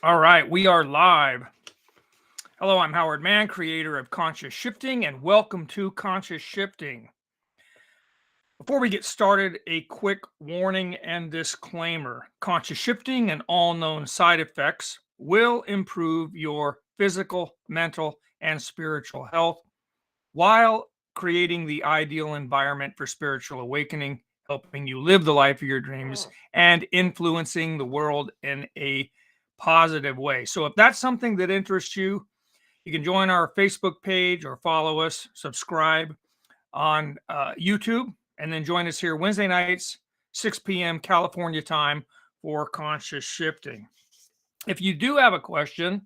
All right, we are live. Hello, I'm Howard Mann, creator of Conscious Shifting, and welcome to Conscious Shifting. Before we get started, a quick warning and disclaimer. Conscious shifting and all known side effects will improve your physical, mental, and spiritual health while creating the ideal environment for spiritual awakening, helping you live the life of your dreams, and influencing the world in a positive way. So, if that's something that interests you, you can join our Facebook page or follow us, subscribe on YouTube, and then join us here Wednesday nights, 6 p.m. California time for Conscious Shifting. If you do have a question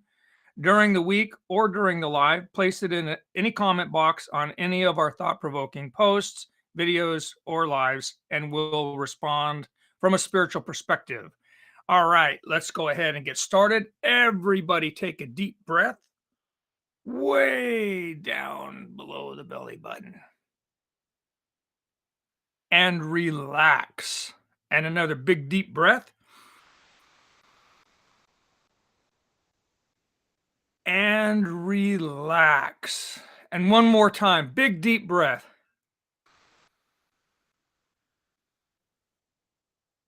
during the week or during the live, place it in any comment box on any of our thought-provoking posts, videos, or lives, and we'll respond from a spiritual perspective. All right, let's go ahead and get started. Everybody take a deep breath way down below the belly button and relax. And another big deep breath and relax. And one more time, big deep breath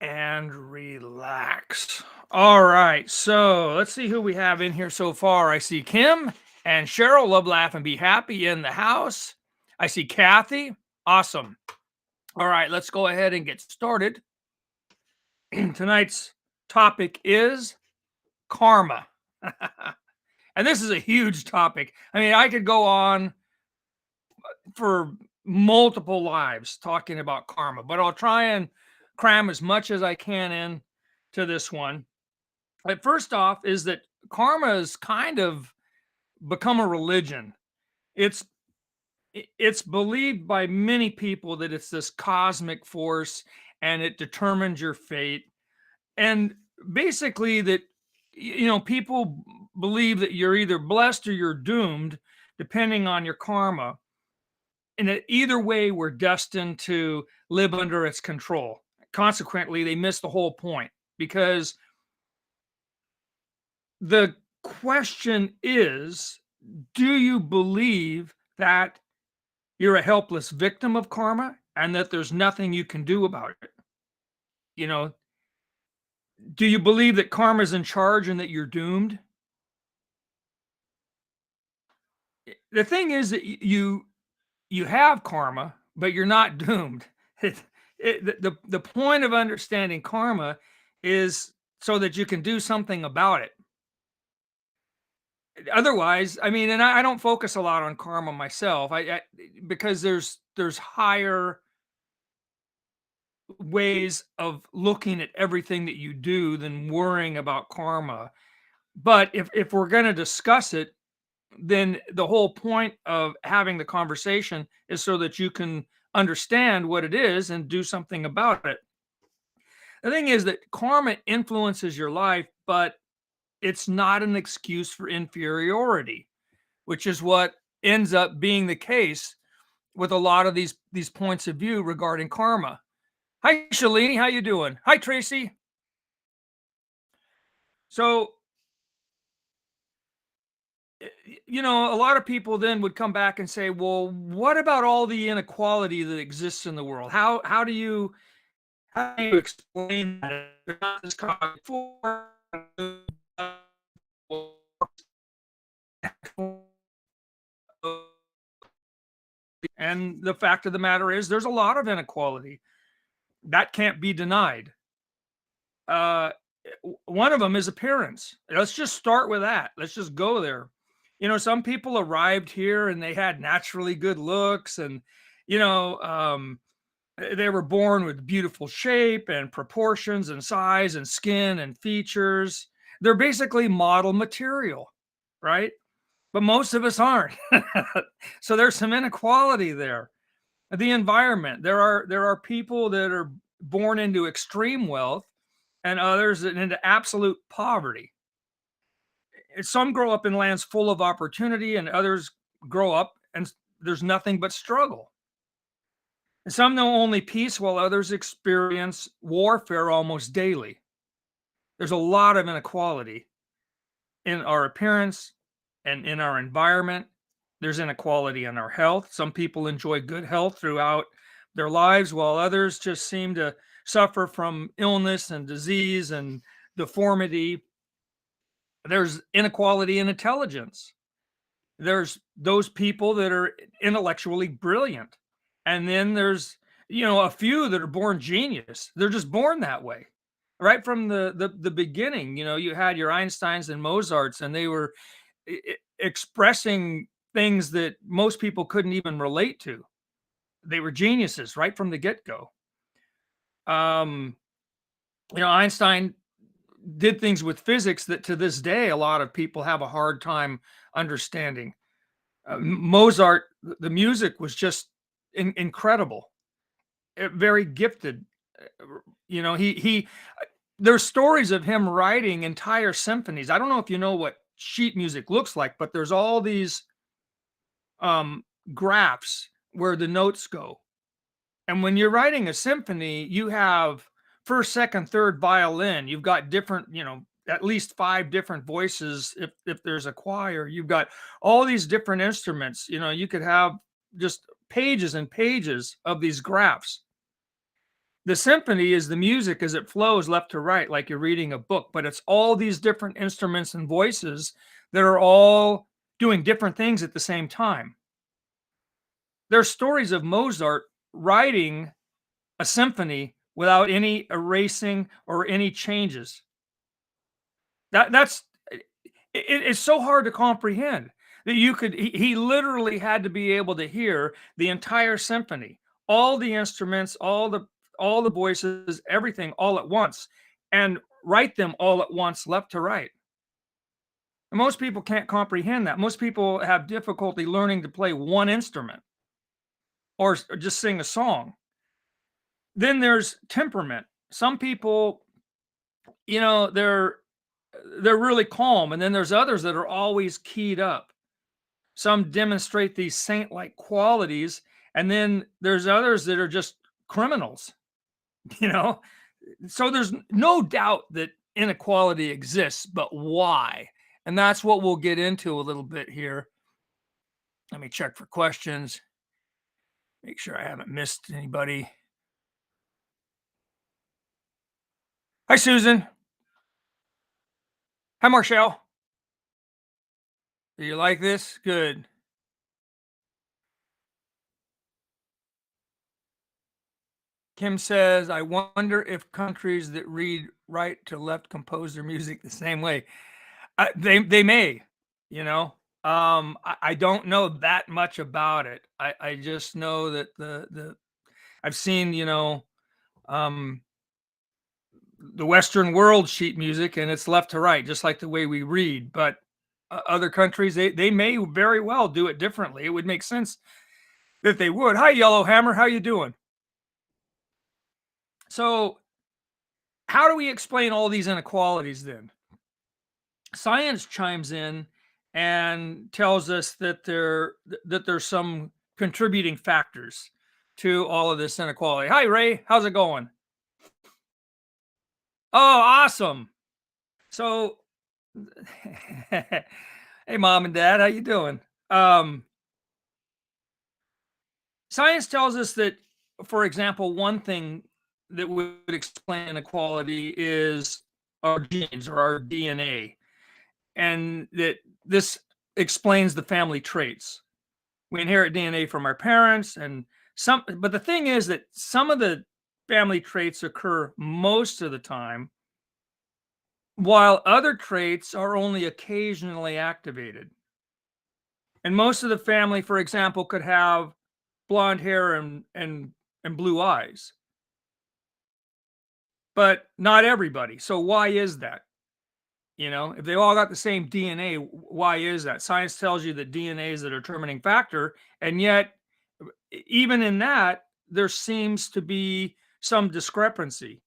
and relax. All right, so let's see who we have in here so far. I see Kim and Cheryl, love, laugh, and be happy in the house. I see Kathy. Awesome. All right, let's go ahead and get started. Tonight's topic is karma. And this is a huge topic. I mean, I could go on for multiple lives talking about karma, but I'll try and cram as much as I can in to this one. But first off, is that karma has kind of become a religion. It's it's believed by many people that it's this cosmic force and it determines your fate. And basically that people believe that you're either blessed or you're doomed depending on your karma, and that either way we're destined to live under its control. Consequently, they miss the whole point, because the question is, do you believe that you're a helpless victim of karma and that there's nothing you can do about it? You know, do you believe that karma's in charge and that you're doomed? The thing is that you have karma, but you're not doomed. The point of understanding karma is so that you can do something about it. Otherwise, I mean, and I don't focus a lot on karma myself. Because there's higher ways of looking at everything that you do than worrying about karma. But if we're going to discuss it, then the whole point of having the conversation is so that you can understand what it is and do something about it. The thing is that karma influences your life, but it's not an excuse for inferiority, which is what ends up being the case with a lot of these points of view regarding karma. Hi, Shalini, how you doing? Hi, Tracy. So, a lot of people then would come back and say, well, what about all the inequality that exists in the world? How do you explain that? And the fact of the matter is, there's a lot of inequality that can't be denied. Uh, One of them is appearance. Let's just start with that. Let's just go there. Some people arrived here and they had naturally good looks, and you know, um, they were born with beautiful shape and proportions and size and skin and features. They're basically model material, right? But most of us aren't. So there's some inequality there. The environment. There are people that are born into extreme wealth and others into absolute poverty. Some grow up in lands full of opportunity, and others grow up and there's nothing but struggle. And some know only peace, while others experience warfare almost daily. There's a lot of inequality. in our appearance and in our environment. There's inequality in our health. Some people enjoy good health throughout their lives, while others just seem to suffer from illness and disease and deformity. There's inequality in intelligence. There's those people that are intellectually brilliant. And then there's, a few that are born genius. They're just born that way. Right from the beginning, you had your Einsteins and Mozarts, and they were expressing things that most people couldn't even relate to. They were geniuses right from the get-go. Um, Einstein did things with physics that to this day a lot of people have a hard time understanding. Mozart, the music was just incredible, very gifted. He there's stories of him writing entire symphonies. I don't know if you know what sheet music looks like, but there's all these graphs where the notes go. And when you're writing a symphony, you have first, second, third violin. You've got different, at least 5 different voices. If there's a choir, you've got all these different instruments. You could have just pages and pages of these graphs. The symphony is the music as it flows left to right, like you're reading a book, but it's all these different instruments and voices that are all doing different things at the same time. There's stories of Mozart writing a symphony without any erasing or any changes. That's it's so hard to comprehend that he literally had to be able to hear the entire symphony, all the instruments, all the voices, everything all at once, and write them all at once, left to right. And most people can't comprehend that. Most people have difficulty learning to play one instrument or just sing a song. Then there's temperament. Some people, they're really calm, and then there's others that are always keyed up. Some demonstrate these saint-like qualities, and then there's others that are just criminals. So there's no doubt that inequality exists, but why? And that's what we'll get into a little bit here. Let me check for questions. Make sure I haven't missed anybody. Hi, Susan. Hi, Marshall. Do you like this? Good. Kim says, I wonder if countries that read right to left compose their music the same way. They may, I don't know that much about it. I just know that the I've seen, the Western world sheet music, and it's left to right, just like the way we read. But other countries, they may very well do it differently. It would make sense that they would. Hi, Yellowhammer, how you doing? So, how do we explain all these inequalities then? Science chimes in and tells us that there's some contributing factors to all of this inequality. Hi, Ray, how's it going? Oh, awesome. So, hey, mom and dad, how you doing? Science tells us that, for example, one thing that would explain inequality is our genes or our DNA, and that this explains the family traits. We inherit DNA from our parents, but the thing is that some of the family traits occur most of the time, while other traits are only occasionally activated. And most of the family, for example, could have blonde hair and blue eyes, but not everybody. So why is that? If they all got the same DNA, why is that? Science tells you that DNA is the determining factor, and yet even in that, there seems to be some discrepancy.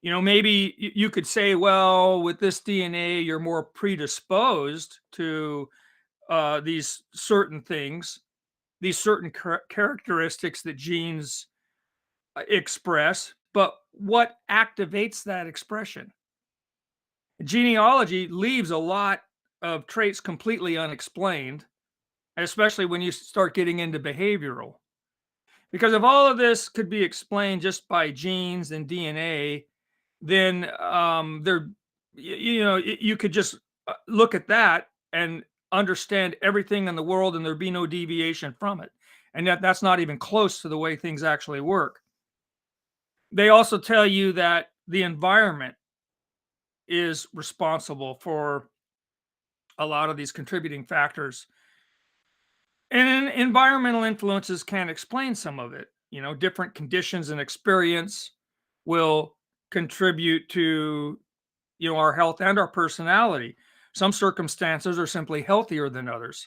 Maybe you could say, well, with this DNA, you're more predisposed to these certain things, these certain characteristics that genes express, but what activates that expression? Genealogy leaves a lot of traits completely unexplained, especially when you start getting into behavioral. Because if all of this could be explained just by genes and DNA, then you could just look at that and understand everything in the world, and there'd be no deviation from it. And yet, that's not even close to the way things actually work. They also tell you that the environment is responsible for a lot of these contributing factors. And environmental influences can explain some of it. Different conditions and experience will contribute to, our health and our personality. Some circumstances are simply healthier than others,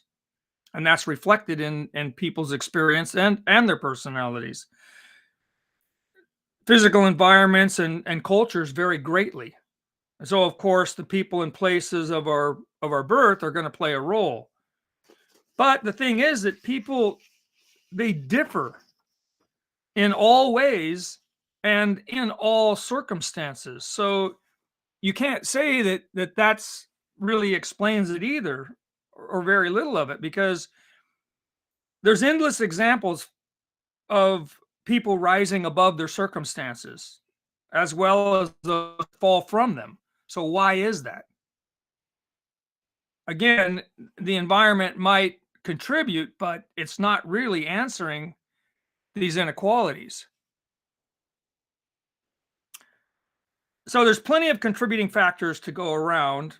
and that's reflected in people's experience and their personalities. Physical environments and cultures vary greatly. So of course, the people and places of our birth are going to play a role. But the thing is that people, they differ in all ways and in all circumstances. So you can't say that's really explains it either, or very little of it, because there's endless examples of people rising above their circumstances as well as the fall from them. So why is that? Again, the environment might contribute, but it's not really answering these inequalities. So there's plenty of contributing factors to go around,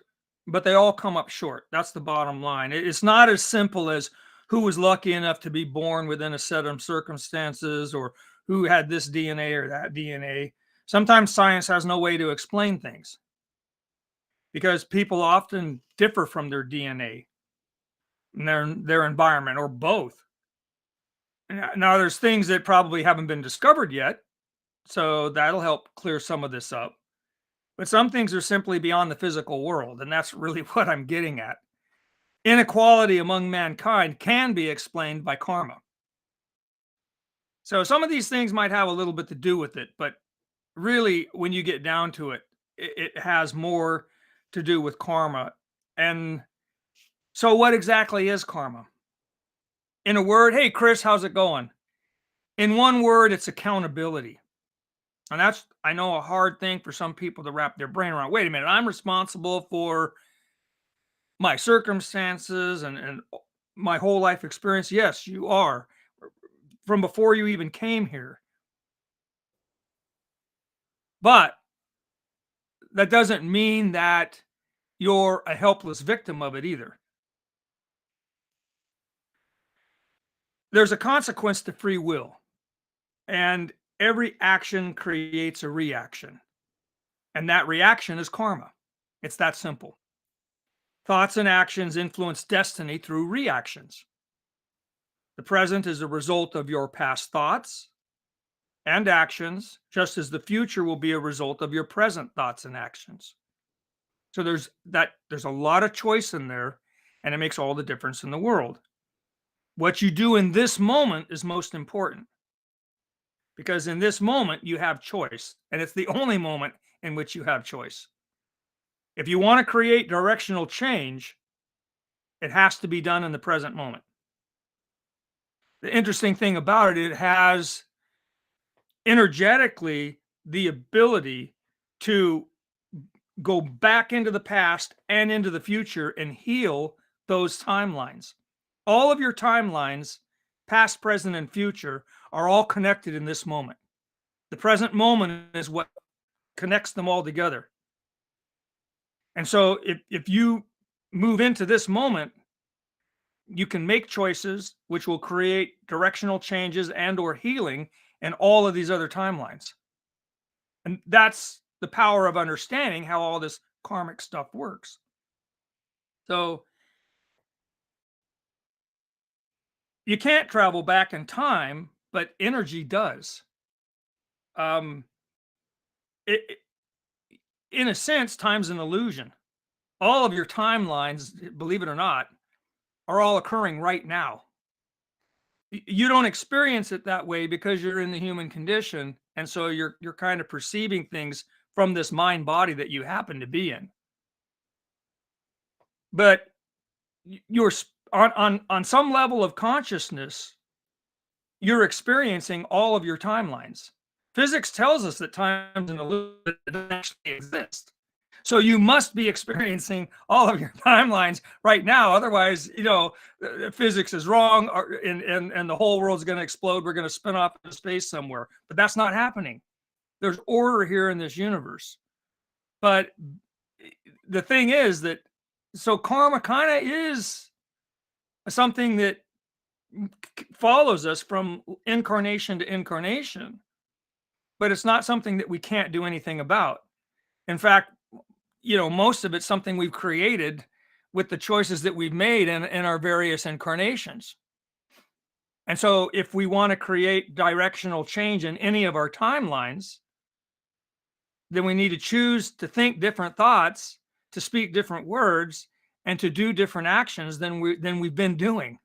but they all come up short. That's the bottom line. It's not as simple as who was lucky enough to be born within a set of circumstances, or who had this DNA or that DNA. Sometimes science has no way to explain things because people often differ from their DNA and their environment, or both. Now there's things that probably haven't been discovered yet, so that'll help clear some of this up. But some things are simply beyond the physical world, and that's really what I'm getting at. Inequality among mankind can be explained by karma. So some of these things might have a little bit to do with it, but really, when you get down to it, it has more to do with karma. And so, what exactly is karma? In a word, hey, Chris, how's it going? In one word, it's accountability. And that's, I know, a hard thing for some people to wrap their brain around. Wait a minute, I'm responsible for my circumstances and my whole life experience. Yes, you are, from before you even came here. But that doesn't mean that you're a helpless victim of it either. There's a consequence to free will, and every action creates a reaction. And that reaction is karma. It's that simple. Thoughts and actions influence destiny through reactions. The present is a result of your past thoughts and actions, just as the future will be a result of your present thoughts and actions. So there's a lot of choice in there, and it makes all the difference in the world. What you do in this moment is most important, because in this moment you have choice, and it's the only moment in which you have choice. If you want to create directional change, it has to be done in the present moment. The interesting thing about it, it has energetically the ability to go back into the past and into the future and heal those timelines. All of your timelines, past, present, and future, are all connected in this moment. The present moment is what connects them all together. And so if you move into this moment, you can make choices which will create directional changes and or healing in all of these other timelines. And that's the power of understanding how all this karmic stuff works. So you can't travel back in time, but energy does. Um, it, in a sense, time's an illusion. All of your timelines, believe it or not, are all occurring right now. You don't experience it that way because you're in the human condition, and so you're kind of perceiving things from this mind body that you happen to be in. but you're on some level of consciousness, you're experiencing all of your timelines. Physics tells us that time's an illusion that doesn't actually exist. So you must be experiencing all of your timelines right now. Otherwise, physics is wrong, and the whole world's going to explode. We're going to spin off into space somewhere. But that's not happening. There's order here in this universe. But the thing is that so karma kind of is something that follows us from incarnation to incarnation, but it's not something that we can't do anything about. In fact, most of it's something we've created with the choices that we've made in our various incarnations. And so if we want to create directional change in any of our timelines, then we need to choose to think different thoughts, to speak different words, and to do different actions than we've been doing.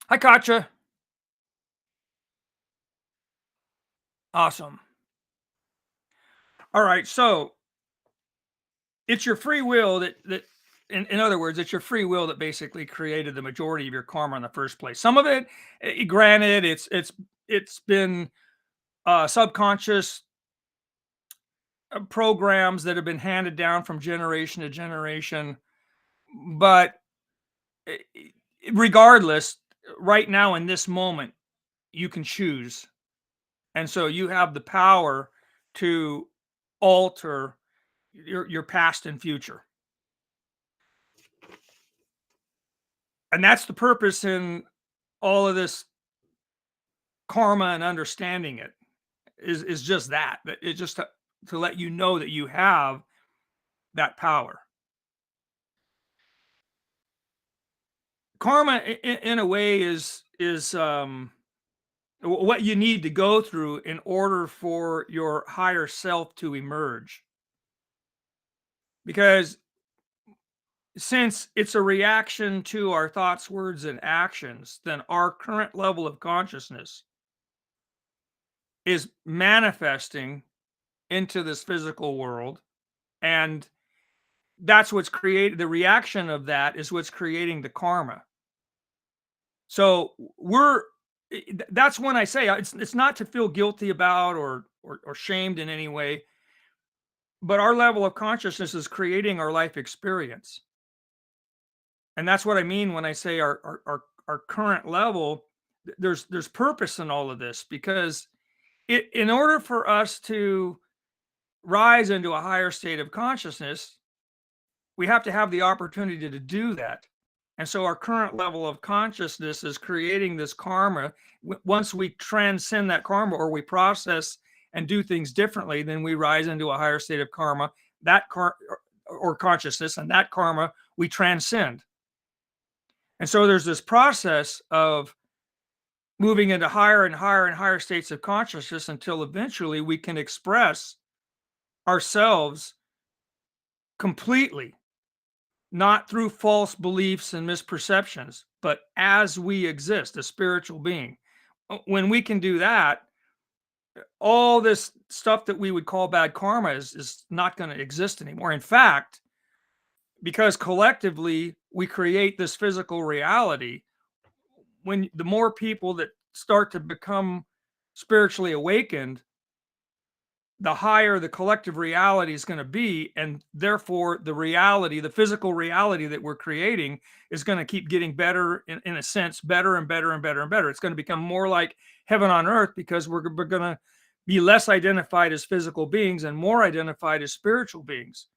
Hi, Katja. Awesome. All right, so it's your free will that in other words, it's your free will that basically created the majority of your karma in the first place. Some of it, granted, it's been subconscious programs that have been handed down from generation to generation, but regardless, right now in this moment, you can choose, and so you have the power to alter your past and future. And that's the purpose in all of this karma and understanding it is just that it just to let you know that you have that power. Karma in a way is what you need to go through in order for your higher self to emerge, because since it's a reaction to our thoughts, words, and actions, then our current level of consciousness is manifesting into this physical world. And that's what's created the reaction of that is what's creating the karma. So that's when I say it's not to feel guilty about or shamed in any way, but our level of consciousness is creating our life experience. And that's what I mean when I say our current level, there's purpose in all of this, because in order for us to rise into a higher state of consciousness, we have to have the opportunity to do that. And so our current level of consciousness is creating this karma. Once we transcend that karma, or we process and do things differently, then we rise into a higher state of karma, or consciousness, and that karma we transcend. And so there's this process of moving into higher and higher and higher states of consciousness until eventually we can express ourselves completely, not through false beliefs and misperceptions, but as we exist, a spiritual being. When we can do that, all this stuff that we would call bad karma is not going to exist anymore. In fact, because collectively we create this physical reality, when the more people that start to become spiritually awakened, the higher the collective reality is going to be, and therefore the physical reality that we're creating is going to keep getting better, in a sense, better and better and better and better. It's going to become more like heaven on earth, because we're going to be less identified as physical beings and more identified as spiritual beings.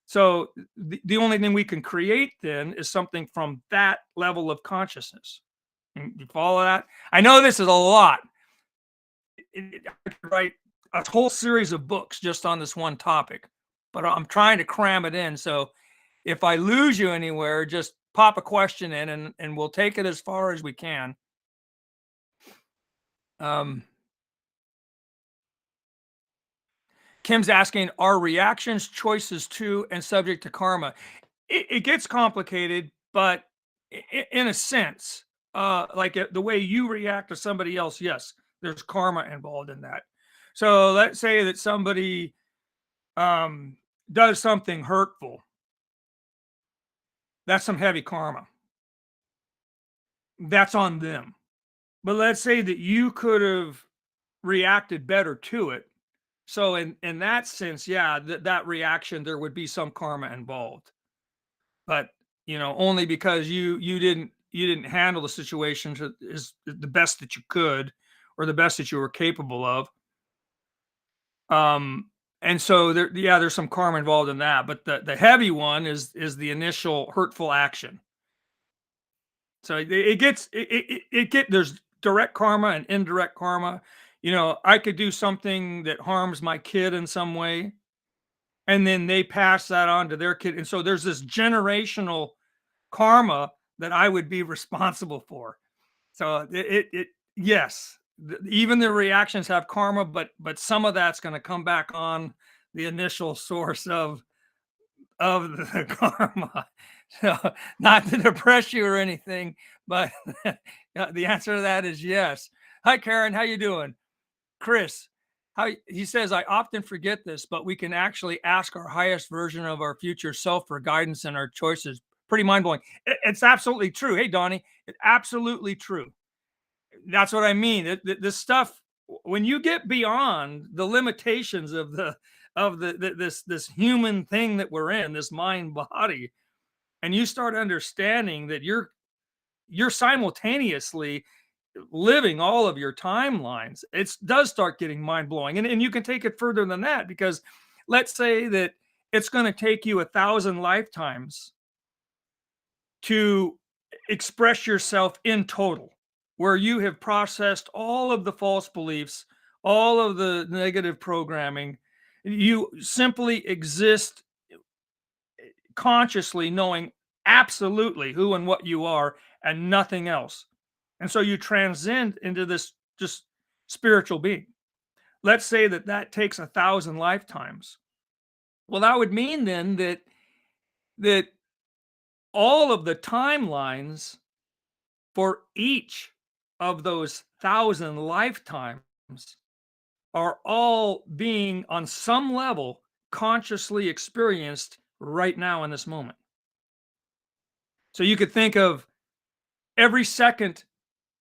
So the only thing we can create then is something from that level of consciousness. You follow that? I know this is a lot. I could write a whole series of books just on this one topic, but I'm trying to cram it in. So if I lose you anywhere, just pop a question in, and we'll take it as far as we can. Kim's asking, are reactions choices too and subject to karma? It gets complicated, but in a sense, like the way you react to somebody else, yes, there's karma involved in that. So let's say that somebody does something hurtful, that's some heavy karma. That's on them. But let's say that you could have reacted better to it. So in that sense, yeah, that reaction there would be some karma involved. But only because you didn't handle the situation to is the best that you could or the best that you were capable of. Um, and so there's some karma involved in that. But the heavy one is the initial hurtful action. So it gets it get there's direct karma and indirect karma. I could do something that harms my kid in some way, and then they pass that on to their kid, and so there's this generational karma that I would be responsible for. So yes, even the reactions have karma, but some of that's going to come back on the initial source of the karma. So, not to depress you or anything, but the answer to that is yes. Hi, Karen. How you doing? Chris, he says, I often forget this, but we can actually ask our highest version of our future self for guidance in our choices. Pretty mind blowing. It's absolutely true. Hey, Donnie, it's absolutely true. That's what I mean. This stuff, when you get beyond the limitations of this human thing that we're in, this mind body, and you start understanding that you're simultaneously living all of your timelines, it does start getting mind blowing. And you can take it further than that, because let's say that it's going to take you 1,000 lifetimes to express yourself in total, where you have processed all of the false beliefs, all of the negative programming. You simply exist consciously, knowing absolutely who and what you are and nothing else. And so you transcend into this just spiritual being. Let's say that that takes 1,000 lifetimes. Well, that would mean then that all of the timelines for each of those 1,000 lifetimes are all being on some level consciously experienced right now in this moment. So you could think of every second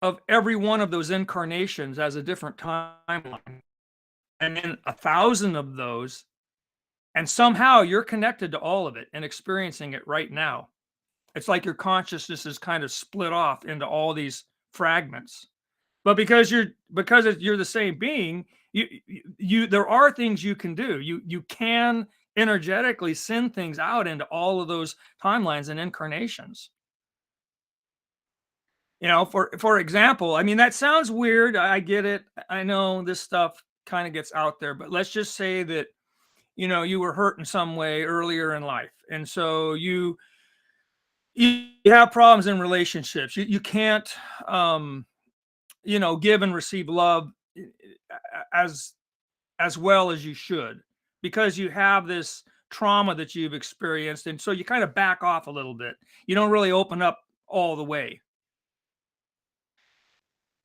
of every one of those incarnations as a different timeline, and then 1,000 of those, and somehow you're connected to all of it and experiencing it right now. It's like your consciousness is kind of split off into all these fragments. But you're the same being, there are things you can do. You can energetically send things out into all of those timelines and incarnations. For example, I mean, that sounds weird. I get it. I know this stuff kind of gets out there, but let's just say that you were hurt in some way earlier in life, and so you have problems in relationships. You can't um give and receive love as as well as you should, because you have this trauma that you've experienced, and so you kind of back off a little bit. You don't really open up all the way.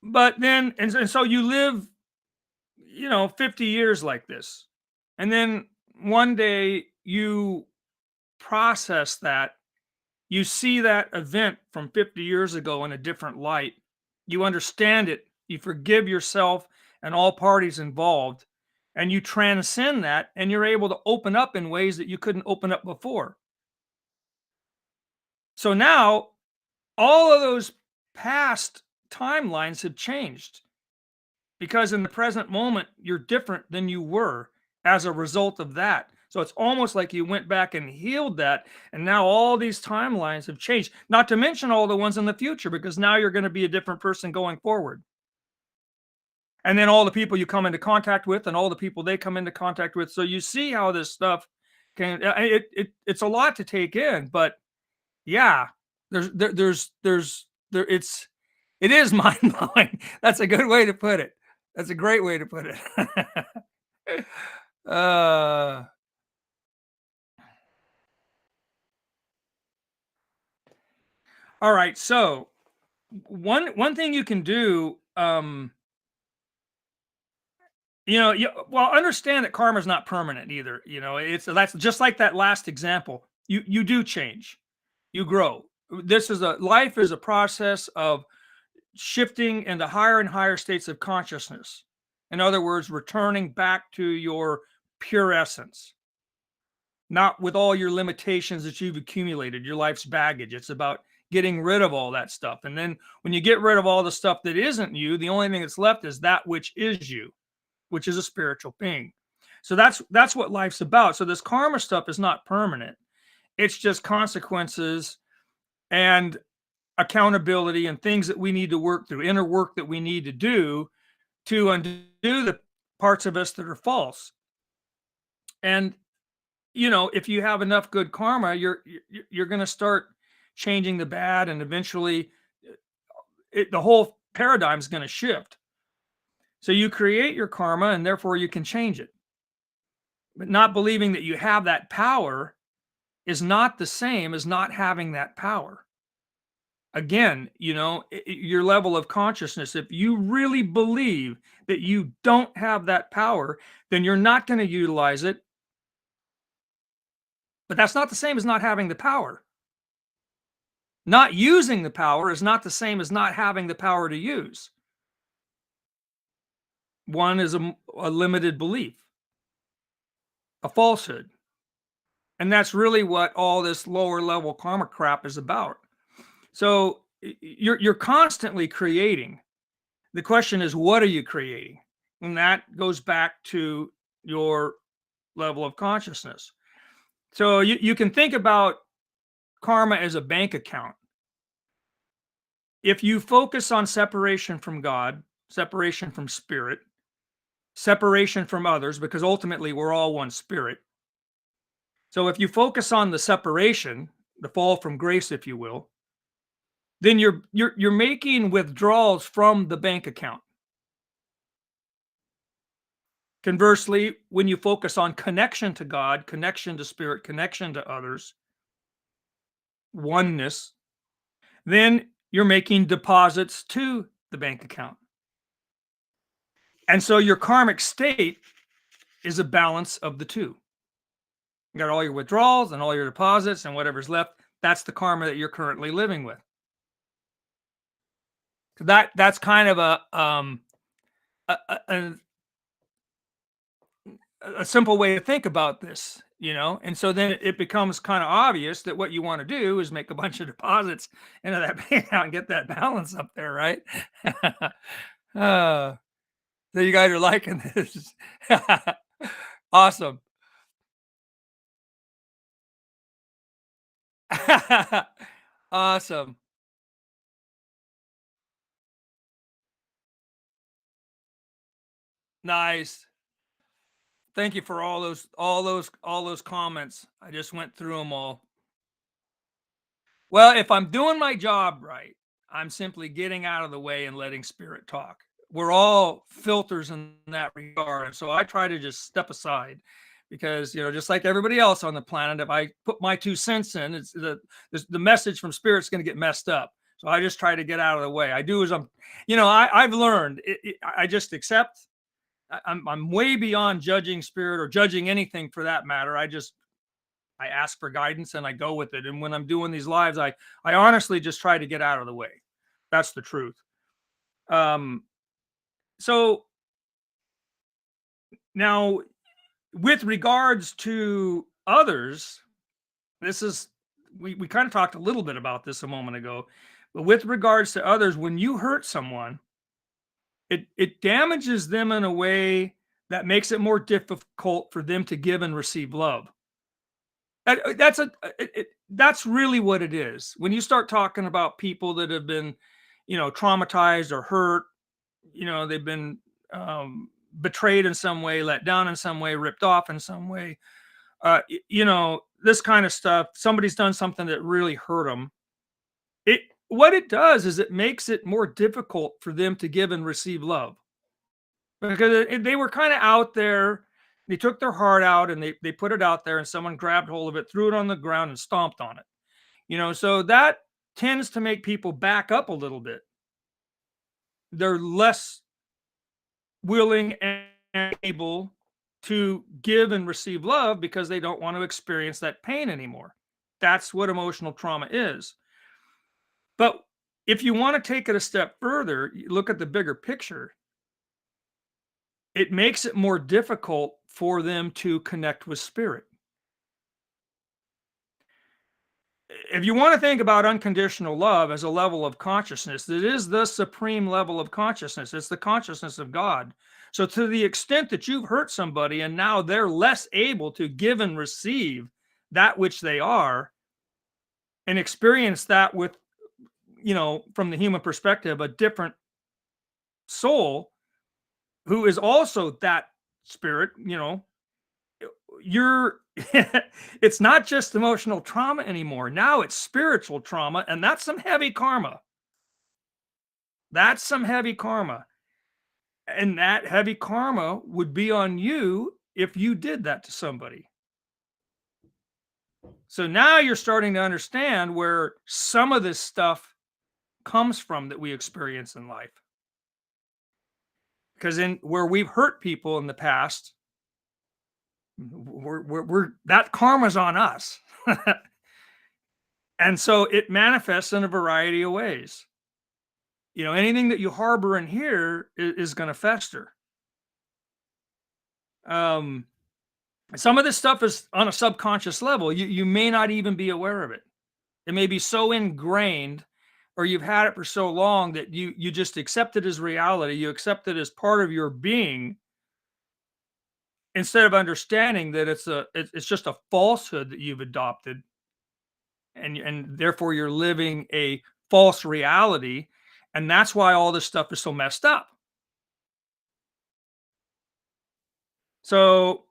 But then and so you live 50 years like this. And then one day you process that, you see that event from 50 years ago in a different light. You understand it, you forgive yourself and all parties involved, and you transcend that, and you're able to open up in ways that you couldn't open up before. So now all of those past timelines have changed, because in the present moment you're different than you were as a result of that. So it's almost like you went back and healed that, and now all these timelines have changed, not to mention all the ones in the future, because now you're going to be a different person going forward. And then all the people you come into contact with and all the people they come into contact with. So you see how this stuff can it's a lot to take in. But yeah, it is mind blowing. That's a good way to put it. That's a great way to put it. uh, all right. So one thing you can do, Well, understand that karma is not permanent either. That's just like that last example. You do change, you grow. Life is a process of shifting into higher and higher states of consciousness. In other words, returning back to your pure essence, not with all your limitations that you've accumulated, your life's baggage. It's about getting rid of all that stuff. And then when you get rid of all the stuff that isn't you, the only thing that's left is that which is you, which is a spiritual being. So that's what life's about. So this karma stuff is not permanent. It's just consequences and accountability and things that we need to work through, inner work that we need to do to undo the parts of us that are false. And if you have enough good karma, you're going to start changing the bad, and eventually the whole paradigm is going to shift. So you create your karma, and therefore you can change it. But not believing that you have that power is not the same as not having that power. Again, your level of consciousness, if you really believe that you don't have that power, then you're not going to utilize it. But that's not the same as not having the power. Not using the power is not the same as not having the power to use. One is a limited belief, a falsehood. And that's really what all this lower level karma crap is about. So you're constantly creating. The question is, what are you creating? And that goes back to your level of consciousness. So you can think about karma as a bank account. If you focus on separation from God, separation from spirit, separation from others, because ultimately we're all one spirit. So if you focus on the separation, the fall from grace, if you will, then you're making withdrawals from the bank account. Conversely, when you focus on connection to God, connection to spirit, connection to others, oneness, then you're making deposits to the bank account. And so your karmic state is a balance of the two. You got all your withdrawals and all your deposits and whatever's left. That's the karma that you're currently living with. That's kind of a simple way to think about this, and so then it becomes kind of obvious that what you want to do is make a bunch of deposits into that bank account and get that balance up there, right? uh, so you guys are liking this. Awesome. Awesome. Nice. Thank you for all those comments. I just went through them all. Well, if I'm doing my job right, I'm simply getting out of the way and letting spirit talk. We're all filters in that regard. And so I try to just step aside because, just like everybody else on the planet, if I put my 2 cents in, it's the message from spirit's going to get messed up. So I just try to get out of the way. I do as I've learned, I just accept. I'm way beyond judging spirit or judging anything for that matter. I ask for guidance and I go with it. And when I'm doing these lives, I honestly just try to get out of the way. That's the truth. So now with regards to others, we kind of talked a little bit about this a moment ago, but with regards to others, when you hurt someone, it damages them in a way that makes it more difficult for them to give and receive love. That's really what it is. When you start talking about people that have been, traumatized or hurt, they've been betrayed in some way, let down in some way, ripped off in some way. This kind of stuff. Somebody's done something that really hurt them. What it does is it makes it more difficult for them to give and receive love because they were kind of out there. They took their heart out and they put it out there and someone grabbed hold of it, threw it on the ground and stomped on it. So that tends to make people back up a little bit. They're less willing able to give and receive love because they don't want to experience that pain anymore. That's what emotional trauma is. But if you want to take it a step further, you look at the bigger picture, it makes it more difficult for them to connect with spirit. If you want to think about unconditional love as a level of consciousness, it is the supreme level of consciousness. It's the consciousness of God. So, to the extent that you've hurt somebody and now they're less able to give and receive that which they are and experience that with, from the human perspective, a different soul who is also that spirit, you're it's not just emotional trauma anymore. Now it's spiritual trauma, and that's some heavy karma. That's some heavy karma. And that heavy karma would be on you if you did that to somebody. So now you're starting to understand where some of this stuff comes from that we experience in life. Because in where we've hurt people in the past, we're that karma's on us. And so it manifests in a variety of ways. Anything that you harbor in here is going to fester. Some of this stuff is on a subconscious level. You may not even be aware of it. It may be so ingrained, or you've had it for so long that you just accept it as reality. You accept it as part of your being, instead of understanding that it's just a falsehood that you've adopted, and therefore you're living a false reality, and that's why all this stuff is so messed up. So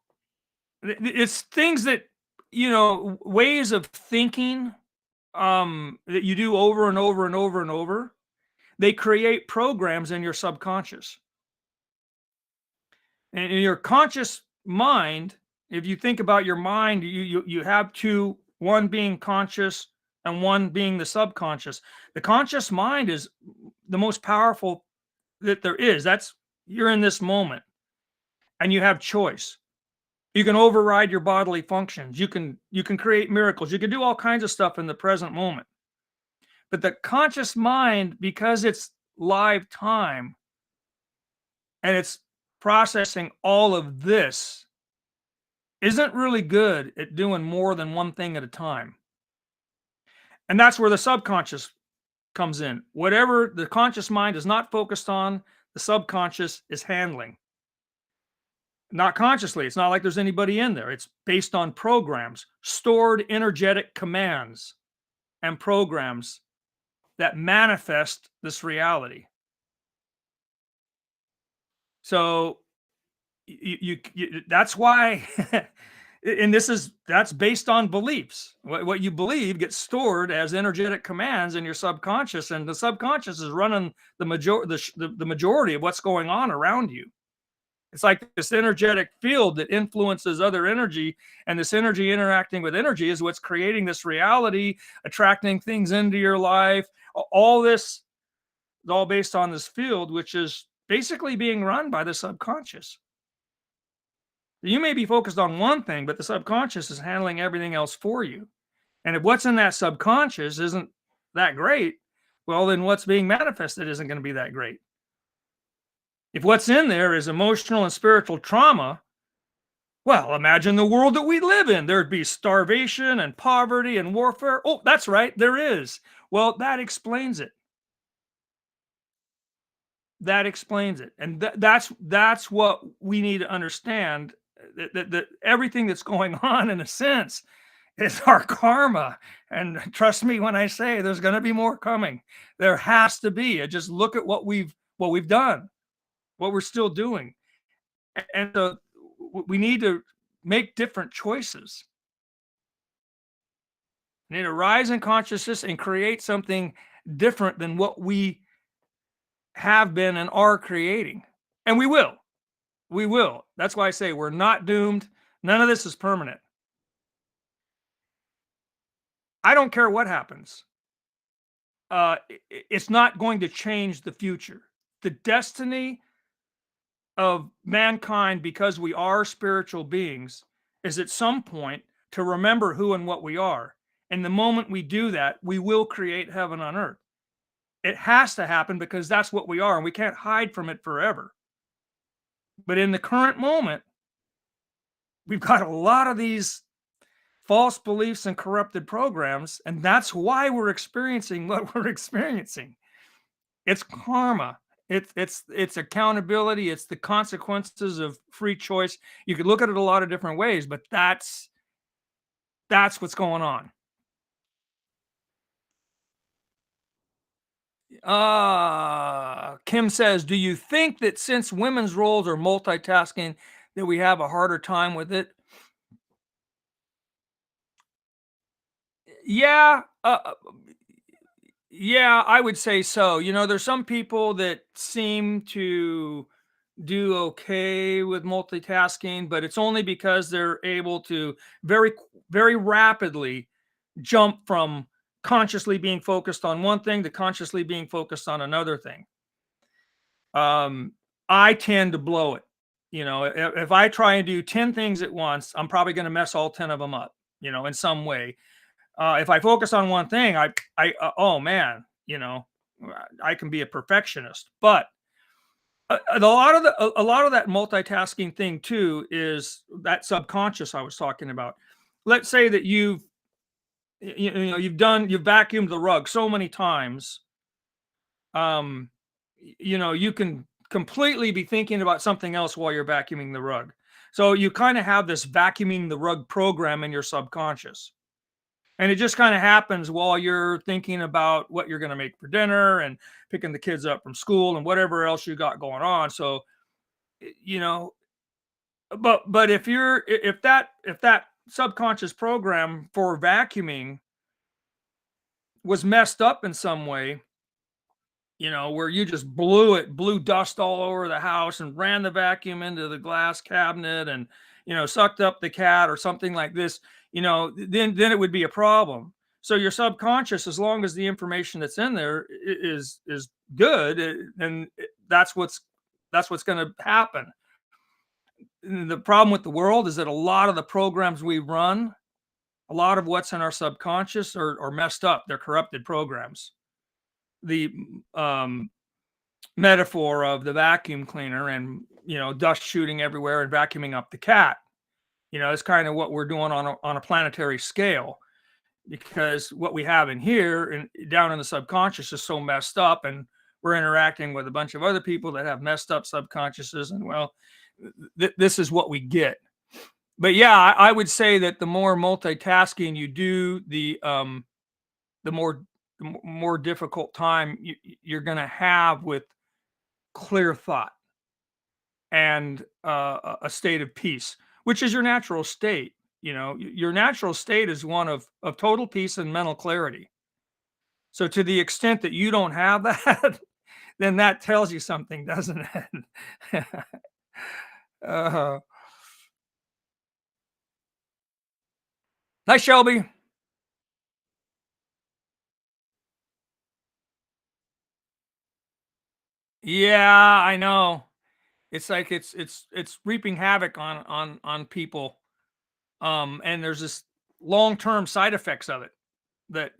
it's things that, ways of thinking, that you do over and over and over and over. They create programs in your subconscious. And in your conscious mind, if you think about your mind, you have two, one being conscious and one being the subconscious. The conscious mind is the most powerful that there is. That's You're in this moment and you have choice. You can override your bodily functions. You can create miracles. You can do all kinds of stuff in the present moment. But the conscious mind, because it's live time and it's processing all of this, isn't really good at doing more than one thing at a time. And that's where the subconscious comes in. Whatever the conscious mind is not focused on, the subconscious is handling. Not consciously. It's not like there's anybody in there. It's based on programs, stored energetic commands and programs that manifest this reality. So that's why and that's based on beliefs. What you believe gets stored as energetic commands in your subconscious, and the subconscious is running the majority of what's going on around you. It's like this energetic field that influences other energy, and this energy interacting with energy is what's creating this reality, attracting things into your life. All this is all based on this field, which is basically being run by the subconscious. You may be focused on one thing, but the subconscious is handling everything else for you. And if what's in that subconscious isn't that great, well, then what's being manifested isn't going to be that great. If what's in there is emotional and spiritual trauma, well, imagine the world that we live in. There'd be starvation and poverty and warfare. Oh, that's right, there is. Well, that explains it. That explains it. And that's what we need to understand, that everything that's going on, in a sense, is our karma. And trust me when I say there's going to be more coming. There has to be. Just look at what we've done, what we're still doing. And we need to make different choices. We need to rise in consciousness and create something different than what we have been and are creating. And we will. We will. That's why I say we're not doomed. None of this is permanent. I don't care what happens. It's not going to change the future. The destiny of mankind, because we are spiritual beings, is at some point to remember who and what we are. And the moment we do that, we will create heaven on earth. It has to happen because that's what we are, and we can't hide from it forever. But in the current moment, we've got a lot of these false beliefs and corrupted programs, and that's why we're experiencing what we're experiencing. It's karma. It's accountability. It's the consequences of free choice. You could look at it a lot of different ways, but that's what's going on. Kim says, "Do you think that since women's roles are multitasking, that we have a harder time with it?" Yeah, yeah, I would say so. There's some people that seem to do okay with multitasking, but it's only because they're able to very rapidly jump from consciously being focused on one thing to consciously being focused on another thing. Um, I tend to blow it. If I try and do 10 things at once, I'm probably going to mess all 10 of them up, in some way. If I focus on one thing, oh man, I can be a perfectionist. But a lot of that multitasking thing too is that subconscious I was talking about. Let's say that you've vacuumed the rug so many times. um you can completely be thinking about something else while you're vacuuming the rug. So you kind of have this vacuuming the rug program in your subconscious, and it just kind of happens while you're thinking about what you're going to make for dinner and picking the kids up from school and whatever else you got going on. So you know but if that subconscious program for vacuuming was messed up in some way, where you just blew dust all over the house and ran the vacuum into the glass cabinet and, sucked up the cat or something like this, then it would be a problem. So your subconscious, as long as the information that's in there is good, then that's what's going to happen. The problem with the world is that a lot of the programs we run, a lot of what's in our subconscious are messed up. They're corrupted programs. The metaphor of the vacuum cleaner and dust shooting everywhere and vacuuming up the cat, it's kind of what we're doing on a planetary scale, because what we have in here and down in the subconscious is so messed up, and we're interacting with a bunch of other people that have messed up subconsciouses, and well, this is what we get. But yeah, I would say that the more multitasking you do, the more difficult time you're going to have with clear thought and a state of peace, which is your natural state. Your natural state is one of total peace and mental clarity. So to the extent that you don't have that, then that tells you something, doesn't it? uh, Hi, Shelby. Yeah, I know. It's like it's reaping havoc on people. And there's this long-term side effects of it that,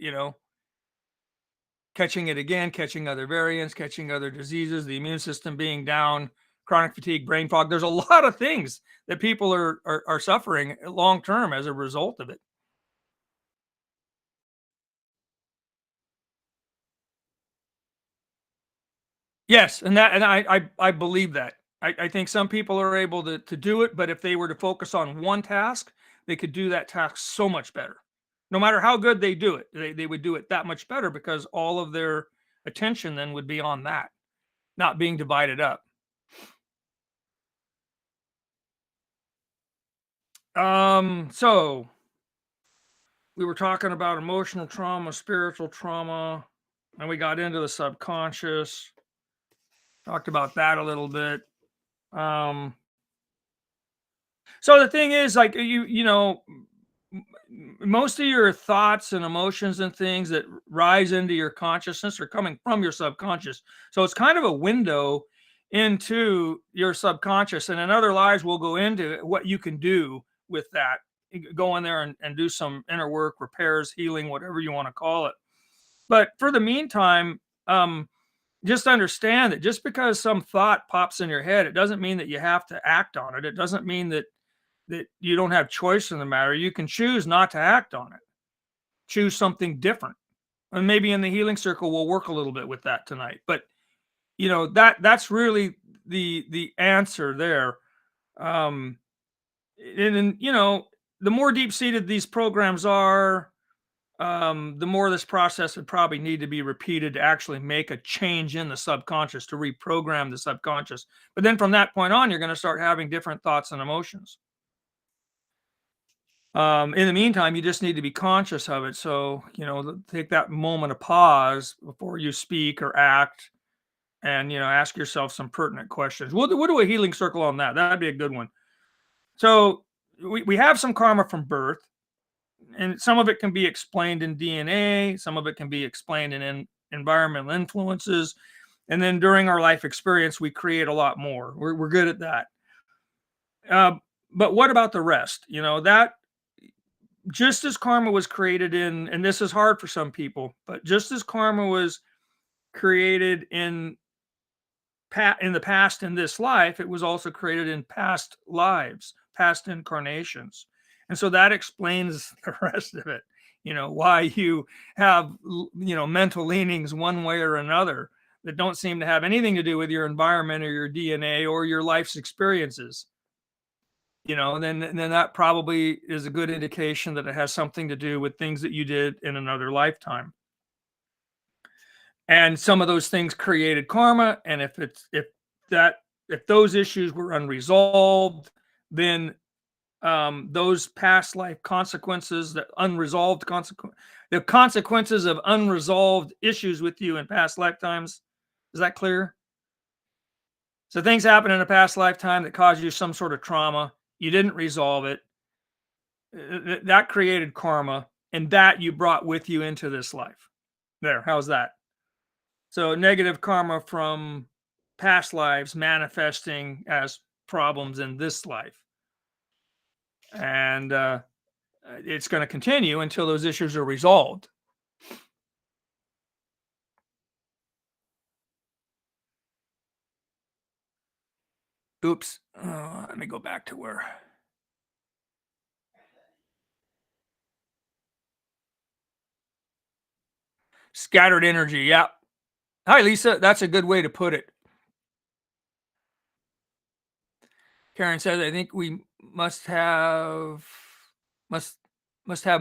catching it again, catching other variants, catching other diseases, the immune system being down, chronic fatigue, brain fog. There's a lot of things that people are suffering long term as a result of it. Yes, and I believe that. I think some people are able to do it, but if they were to focus on one task, they could do that task so much better. No matter how good they do it, they would do it that much better because all of their attention then would be on that, not being divided up. So we were talking about emotional trauma, spiritual trauma, and we got into the subconscious, talked about that a little bit. Um, so the thing is, like, most of your thoughts and emotions and things that rise into your consciousness are coming from your subconscious. So it's kind of a window into your subconscious. And in other lives, we'll go into what you can do with that. Go in there and do some inner work, repairs, healing, whatever you want to call it. But for the meantime, just understand that just because some thought pops in your head, it doesn't mean that you have to act on it. It doesn't mean that you don't have choice in the matter. You can choose not to act on it. Choose something different. And maybe in the healing circle we'll work a little bit with that tonight. But that's really the answer there. And the more deep-seated these programs are, the more this process would probably need to be repeated to actually make a change in the subconscious, to reprogram the subconscious. But then from that point on, you're going to start having different thoughts and emotions. In the meantime, you just need to be conscious of it. So, take that moment of pause before you speak or act, and, ask yourself some pertinent questions. We'll do a healing circle on that. That'd be a good one. So we have some karma from birth, and some of it can be explained in DNA. Some of it can be explained in environmental influences. And then during our life experience, we create a lot more. We're good at that. But what about the rest? That just as karma was created and this is hard for some people, but just as karma was created in the past in this life, it was also created in past lives, past incarnations. And so that explains the rest of it, why you have, mental leanings one way or another that don't seem to have anything to do with your environment or your DNA or your life's experiences. Then that probably is a good indication that it has something to do with things that you did in another lifetime. And some of those things created karma. And if those issues were unresolved, then those past life consequences, the consequences of unresolved issues with you in past lifetimes. Is that clear? So things happen in a past lifetime that caused you some sort of trauma. You didn't resolve it. That created karma, and that you brought with you into this life. There, how's that? So negative karma from past lives manifesting as problems in this life. And it's going to continue until those issues are resolved. Oops. Let me go back to where. Scattered energy. Yeah. Hi, Lisa. That's a good way to put it. Karen says, I think we must have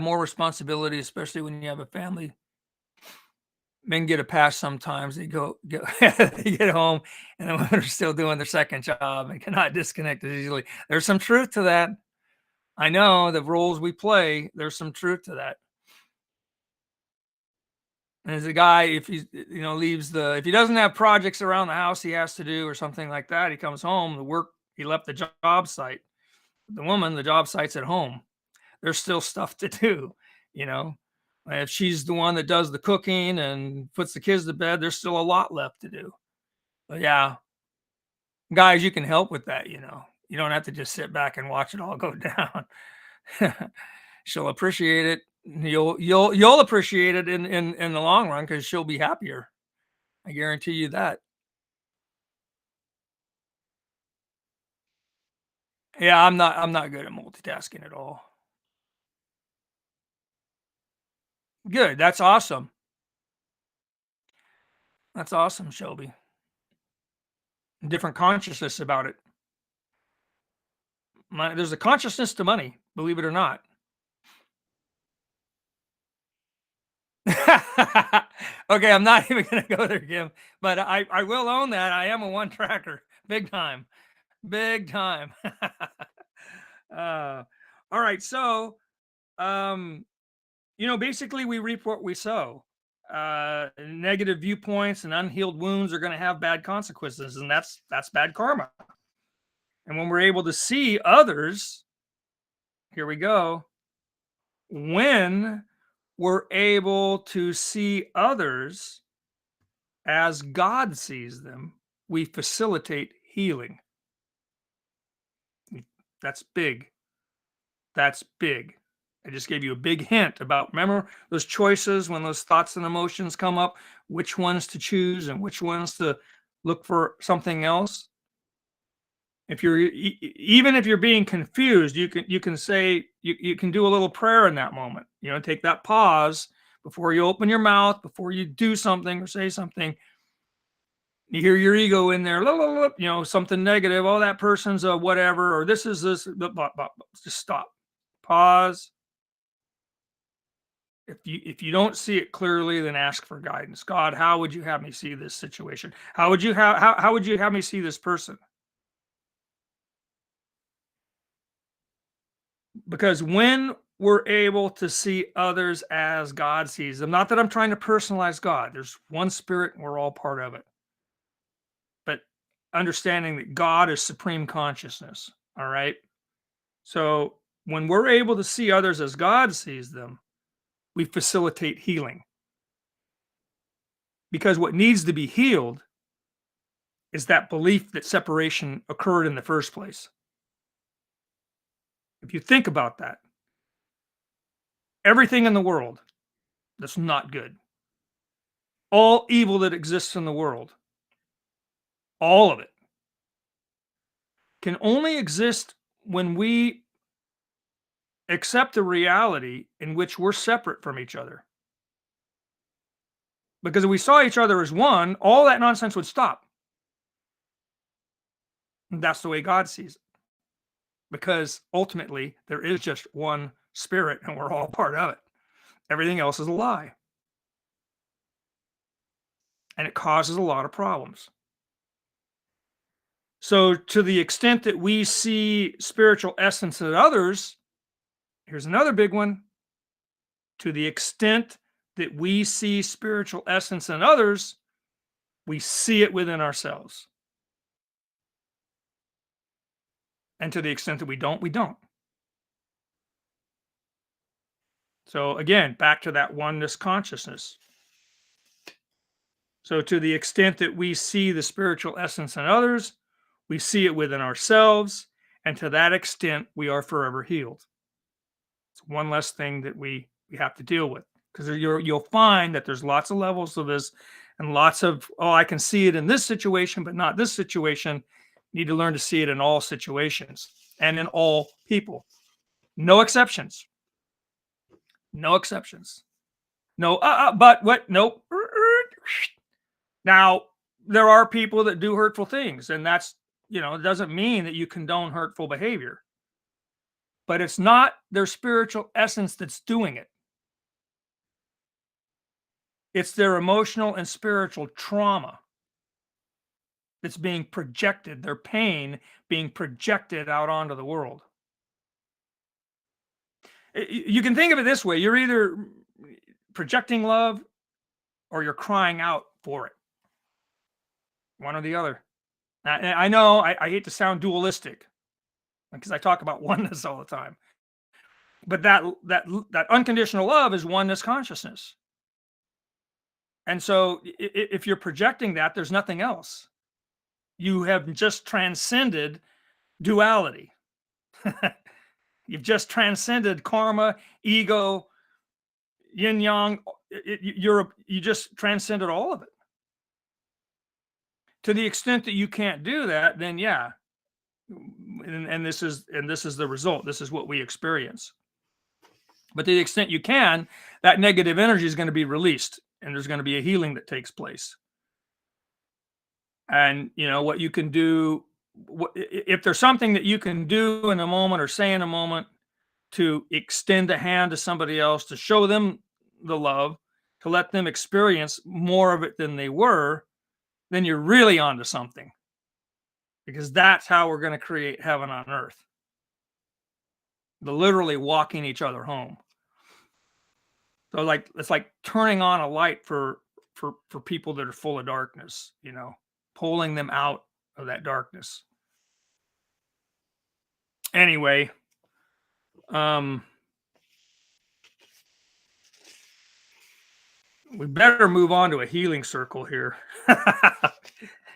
more responsibility, especially when you have a family. Men get a pass sometimes. They they get home and the women are still doing their second job and cannot disconnect as easily. There's some truth to that. I know the roles we play, there's some truth to that. And as a guy, if he if he doesn't have projects around the house he has to do or something like that, he comes home, he left the job site. The woman, the job site's at home. There's still stuff to do, If she's the one that does the cooking and puts the kids to bed, there's still a lot left to do. But yeah, guys, you can help with that, You don't have to just sit back and watch it all go down. She'll appreciate it. You'll appreciate it in the long run because she'll be happier. I guarantee you that. Yeah, I'm not good at multitasking at all. Good. That's awesome. That's awesome, Shelby. Different consciousness about it. There's a consciousness to money, believe it or not. Okay, I'm not even gonna go there, Kim, but I will own that. I am a one tracker, big time, big time. All right, so basically we reap what we sow. Negative viewpoints and unhealed wounds are going to have bad consequences, and that's bad karma. And when we're able to see others, here we go. When we're able to see others as God sees them, we facilitate healing. That's big. That's big. I just gave you a big hint about, remember those choices when those thoughts and emotions come up, which ones to choose and which ones to look for something else. If you're even if you're being confused, you can say you can do a little prayer in that moment. Take that pause before you open your mouth, before you do something or say something. You hear your ego in there, something negative. Oh, that person's a whatever, or this is this. Just stop, pause. If you don't see it clearly, then ask for guidance. God, how would you have me see this situation? How would you how would you have me see this person? Because when we're able to see others as God sees them, not that I'm trying to personalize God. There's one spirit and we're all part of it. But understanding that God is supreme consciousness. All right. So when we're able to see others as God sees them, we facilitate healing. Because what needs to be healed is that belief that separation occurred in the first place. If you think about that, everything in the world that's not good, all evil that exists in the world, all of it, can only exist when we accept the reality in which we're separate from each other. Because if we saw each other as one, all that nonsense would stop. And that's the way God sees it. Because ultimately, there is just one spirit and we're all part of it. Everything else is a lie. And it causes a lot of problems. So, to the extent that we see spiritual essence in others, here's another big one. To the extent that we see spiritual essence in others, we see it within ourselves. And to the extent that we don't, we don't. So, again, back to that oneness consciousness. So, to the extent that we see the spiritual essence in others, we see it within ourselves. And to that extent, we are forever healed. It's one less thing that we have to deal with. Because you'll find that there's lots of levels of this and lots of, oh, I can see it in this situation, but not this situation. You need to learn to see it in all situations and in all people. No exceptions. No exceptions. No, but what? Nope. Now, there are people that do hurtful things, and that's, it doesn't mean that you condone hurtful behavior. But it's not their spiritual essence that's doing it. It's their emotional and spiritual trauma that's being projected, their pain being projected out onto the world. You can think of it this way. You're either projecting love or you're crying out for it. One or the other. I know I hate to sound dualistic because I talk about oneness all the time. But that unconditional love is oneness consciousness. And so if you're projecting that, there's nothing else. You have just transcended duality. You've just transcended karma, ego, yin yang. You just transcended all of it. To the extent that you can't do that, then yeah. And this is the result. This is what we experience. But to the extent you can, that negative energy is going to be released, and there's going to be a healing that takes place. And what you can do, if there's something that you can do in a moment or say in a moment to extend a hand to somebody else, to show them the love, to let them experience more of it than they were, then you're really onto something. Because that's how we're going to create heaven on earth. Literally walking each other home. So it's like turning on a light for people that are full of darkness, pulling them out of that darkness. Anyway, we better move on to a healing circle here.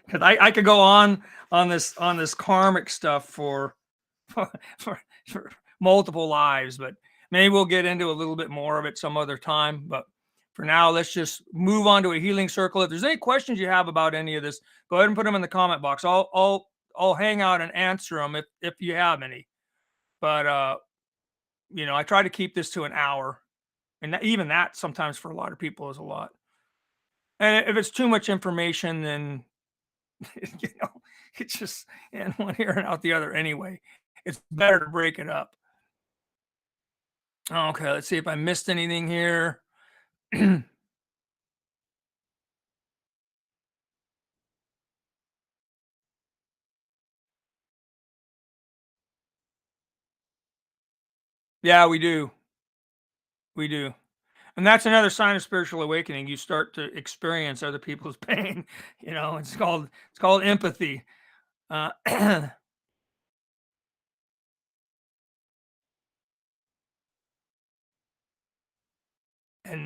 because I could go on this karmic stuff for for, for multiple lives, but maybe we'll get into a little bit more of it some other time. But for now, let's just move on to a healing circle. If there's any questions you have about any of this, go ahead and put them in the comment box. I'll hang out and answer them if you have any. But I try to keep this to an hour, and even that sometimes for a lot of people is a lot. And if it's too much information, then you know it's just in one ear and out the other anyway. It's better to break it up. Okay, let's see if I missed anything here. Yeah, we do. We do. And that's another sign of spiritual awakening. You start to experience other people's pain. It's called empathy. And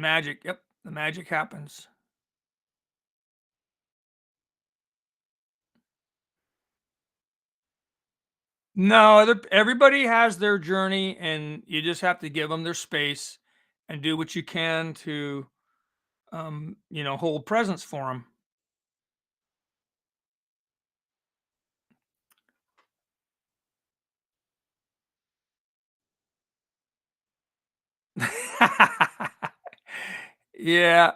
magic. Yep, the magic happens. No, everybody has their journey, and you just have to give them their space and do what you can to, hold presence for them. Yeah,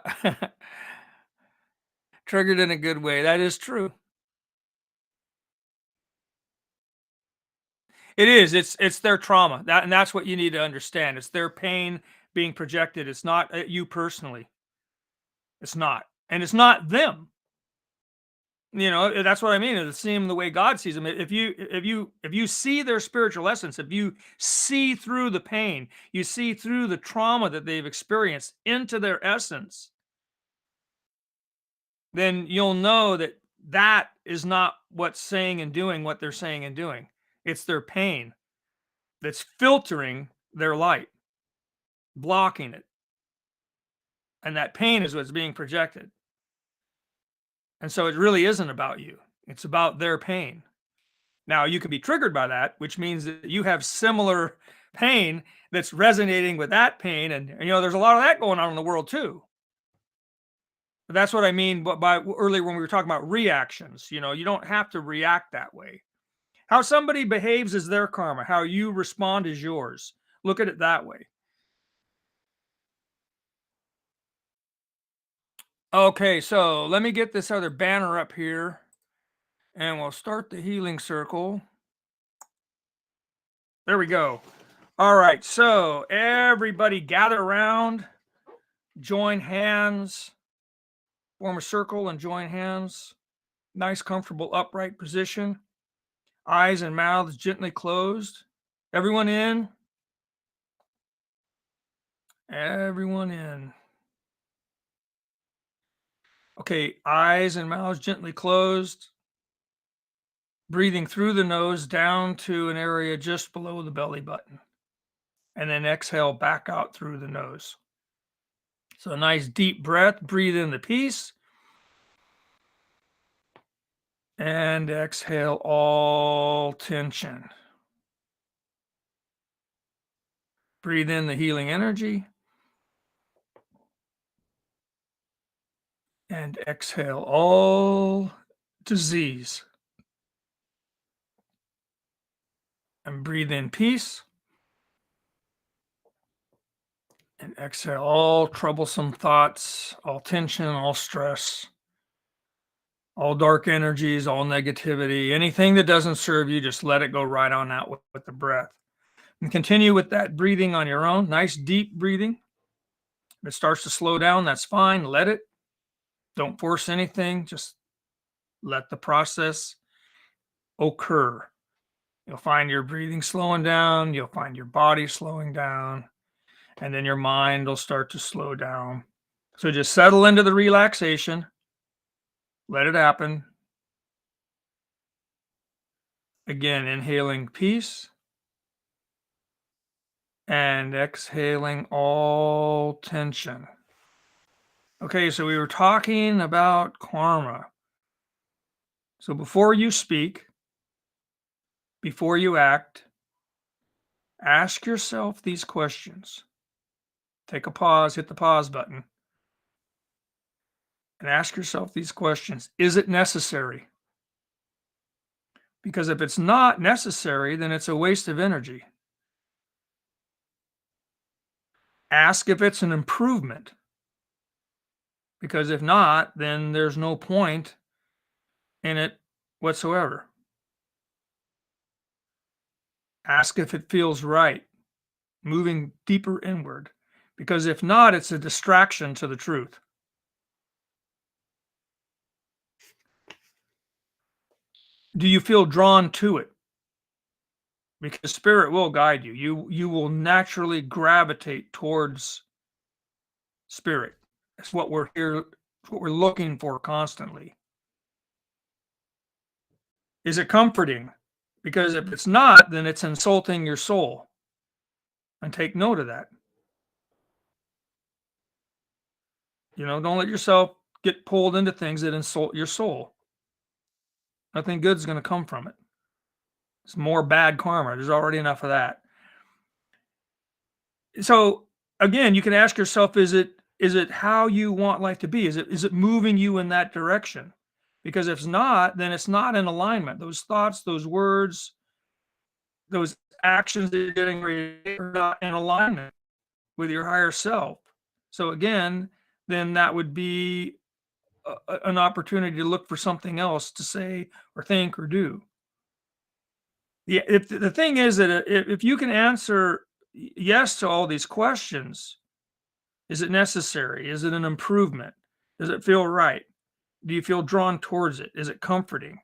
triggered in a good way. That is true. It is. It's their trauma. That's what you need to understand. It's their pain being projected. It's not at you personally. It's not. And it's not them. That's what I mean. It's seeing them the way God sees them. If you see their spiritual essence, if you see through the pain, you see through the trauma that they've experienced into their essence, then you'll know that that is not what's saying and doing what they're saying and doing. It's their pain that's filtering their light, blocking it. And that pain is what's being projected. And so it really isn't about you. It's about their pain. Now you can be triggered by that, which means that you have similar pain that's resonating with that pain. And there's a lot of that going on in the world too. But that's what I mean by earlier when we were talking about reactions. You don't have to react that way. How somebody behaves is their karma. How you respond is yours. Look at it that way. Okay, so let me get this other banner up here and we'll start the healing circle. There we go. All right, so everybody gather around, join hands, form a circle and join hands. Nice, comfortable, upright position. Eyes and mouths gently closed. Everyone in. Everyone in. Okay, eyes and mouths gently closed. Breathing through the nose down to an area just below the belly button. And then exhale back out through the nose. So a nice deep breath. Breathe in the peace. And exhale all tension. Breathe in the healing energy. And exhale all disease. And breathe in peace. And exhale all troublesome thoughts, all tension, all stress, all dark energies, all negativity, anything that doesn't serve you, just let it go right on out with the breath. And continue with that breathing on your own. Nice deep breathing. If it starts to slow down, that's fine. Let it. Don't force anything. Just let the process occur. You'll find your breathing slowing down. You'll find your body slowing down. And then your mind will start to slow down. So just settle into the relaxation. Let it happen. Again, inhaling peace and exhaling all tension. Okay, so we were talking about karma. So before you speak, before you act, ask yourself these questions. Take a pause, hit the pause button, and ask yourself these questions. Is it necessary? Because if it's not necessary, then it's a waste of energy. Ask if it's an improvement. Because if not, then there's no point in it whatsoever. Ask if it feels right, moving deeper inward. Because if not, it's a distraction to the truth. Do you feel drawn to it? Because spirit will guide you. You will naturally gravitate towards spirit. It's what we're here, it's what we're looking for constantly. Is it comforting? Because if it's not, then it's insulting your soul. And take note of that. Don't let yourself get pulled into things that insult your soul. Nothing good is going to come from it. It's more bad karma. There's already enough of that. So again, you can ask yourself, is it how you want life to be? Is it moving you in that direction? Because if it's not, then it's not in alignment. Those thoughts, those words, those actions that you're getting ready are not in alignment with your higher self. So again, then that would be an opportunity to look for something else to say or think or do. Yeah, if the thing is that if you can answer yes to all these questions, is it necessary? Is it an improvement? Does it feel right? Do you feel drawn towards it? Is it comforting?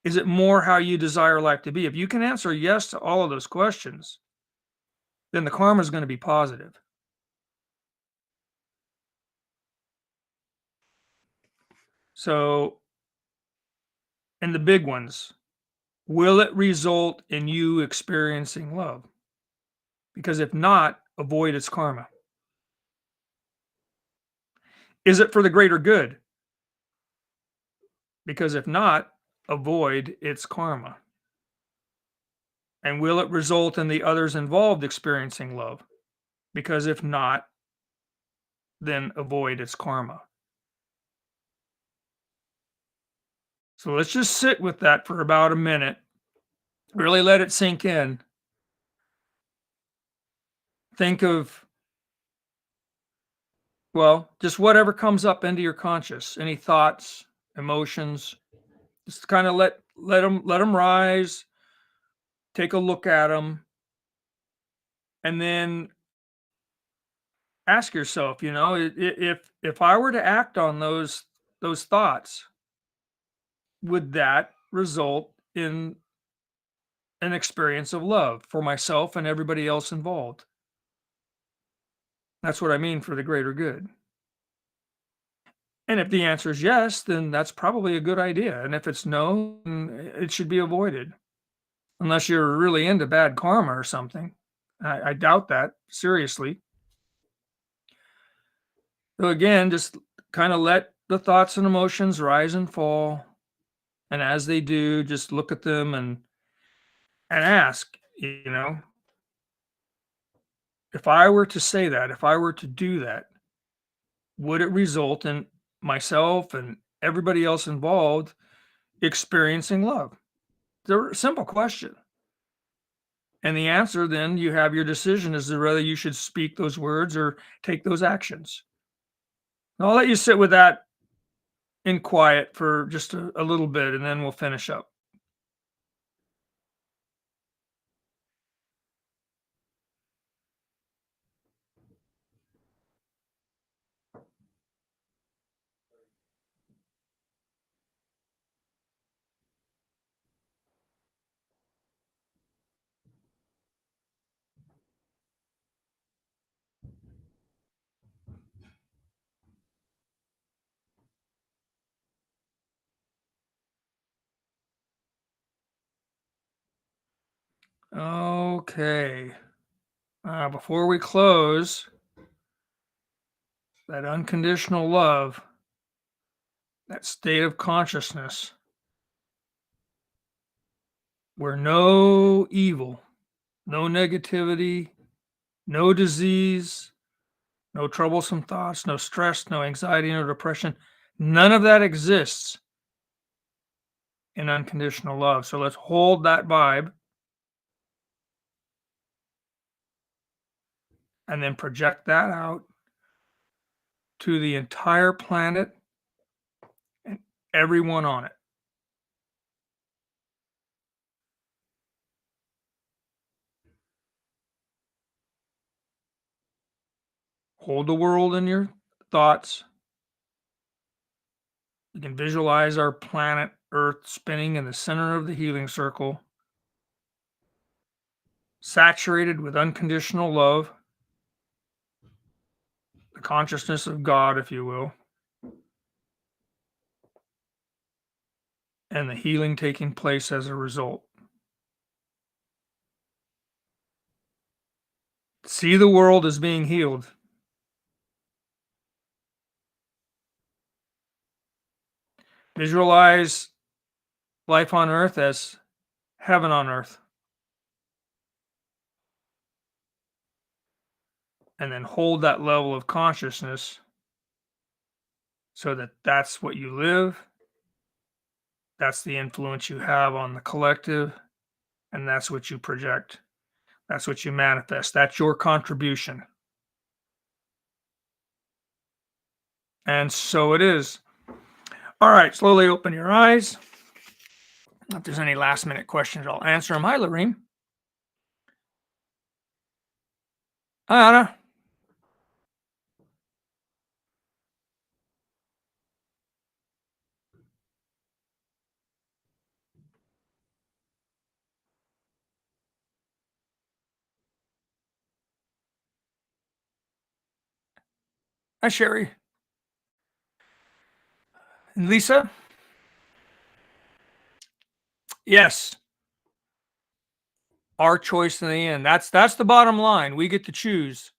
Is it more how you desire life to be? If you can answer yes to all of those questions, then the karma is going to be positive. So, and the big ones, will it result in you experiencing love? Because if not, avoid its karma. Is it for the greater good? Because if not, avoid its karma. And will it result in the others involved experiencing love? Because if not, then avoid its karma. So let's just sit with that for about a minute. Really let it sink in. Think of, well, just whatever comes up into your conscious, any thoughts, emotions, just kind of let them rise, take a look at them, and then ask yourself, if I were to act on those thoughts, would that result in an experience of love for myself and everybody else involved? That's what I mean for the greater good. And if the answer is yes, then that's probably a good idea. And if it's no, then it should be avoided. Unless you're really into bad karma or something. I doubt that, seriously. So again, just kind of let the thoughts and emotions rise and fall. And as they do, just look at them and ask, if I were to say that, if I were to do that, would it result in myself and everybody else involved experiencing love? It's a simple question. And the answer, then you have your decision as to whether you should speak those words or take those actions. I'll let you sit with that in quiet for just a little bit and then we'll finish up. Okay. Before we close, that unconditional love, that state of consciousness, where no evil, no negativity, no disease, no troublesome thoughts, no stress, no anxiety, no depression, none of that exists in unconditional love. So let's hold that vibe and then project that out to the entire planet and everyone on it. Hold the world in your thoughts. You can visualize our planet Earth spinning in the center of the healing circle, saturated with unconditional love, the consciousness of God, if you will, and the healing taking place as a result. See the world as being healed. Visualize life on earth as heaven on earth. And then hold that level of consciousness so that that's what you live, that's the influence you have on the collective, and that's what you project. That's what you manifest. That's your contribution. And so it is. All right, slowly open your eyes. If there's any last minute questions, I'll answer them. Hi, Lorene. Hi, Anna. Hi, Sherry. And Lisa? Yes. Our choice in the end. That's the bottom line. We get to choose.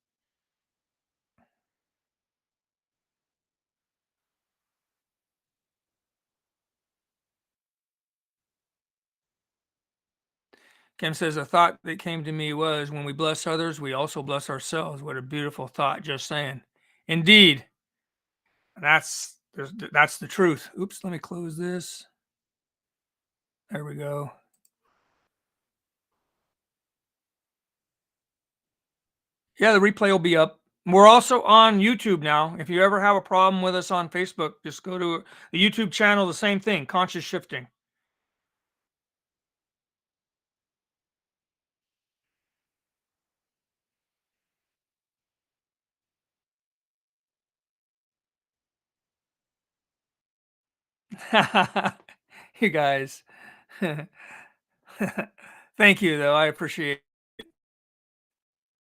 Kim says, a thought that came to me was when we bless others, we also bless ourselves. What a beautiful thought, just saying. Indeed. That's the truth. Oops, let me close this. There we go. Yeah, the replay will be up. We're also on YouTube now. If you ever have a problem with us on Facebook, just go to the YouTube channel, the same thing, Conscious Shifting. You guys. Thank you, though. I appreciate it.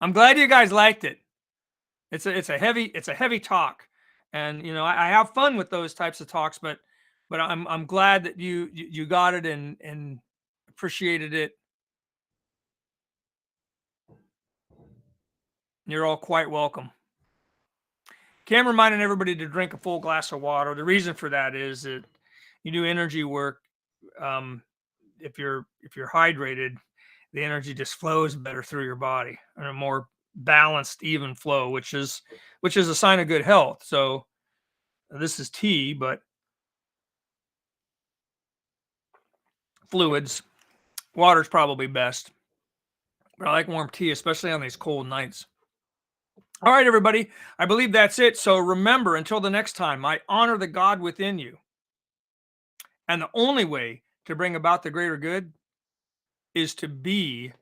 I'm glad you guys liked it. It's a heavy talk, and I have fun with those types of talks, but I'm glad that you got it and appreciated it. You're all quite welcome. Cam reminding everybody to drink a full glass of water. The reason for that is that you do energy work. If you're hydrated, the energy just flows better through your body in a more balanced, even flow, which is a sign of good health. So this is tea, but fluids. Water's probably best. But I like warm tea, especially on these cold nights. All right, everybody. I believe that's it. So remember, until the next time, I honor the God within you. And the only way to bring about the greater good is to be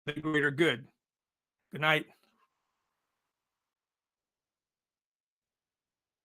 the greater good. Good night.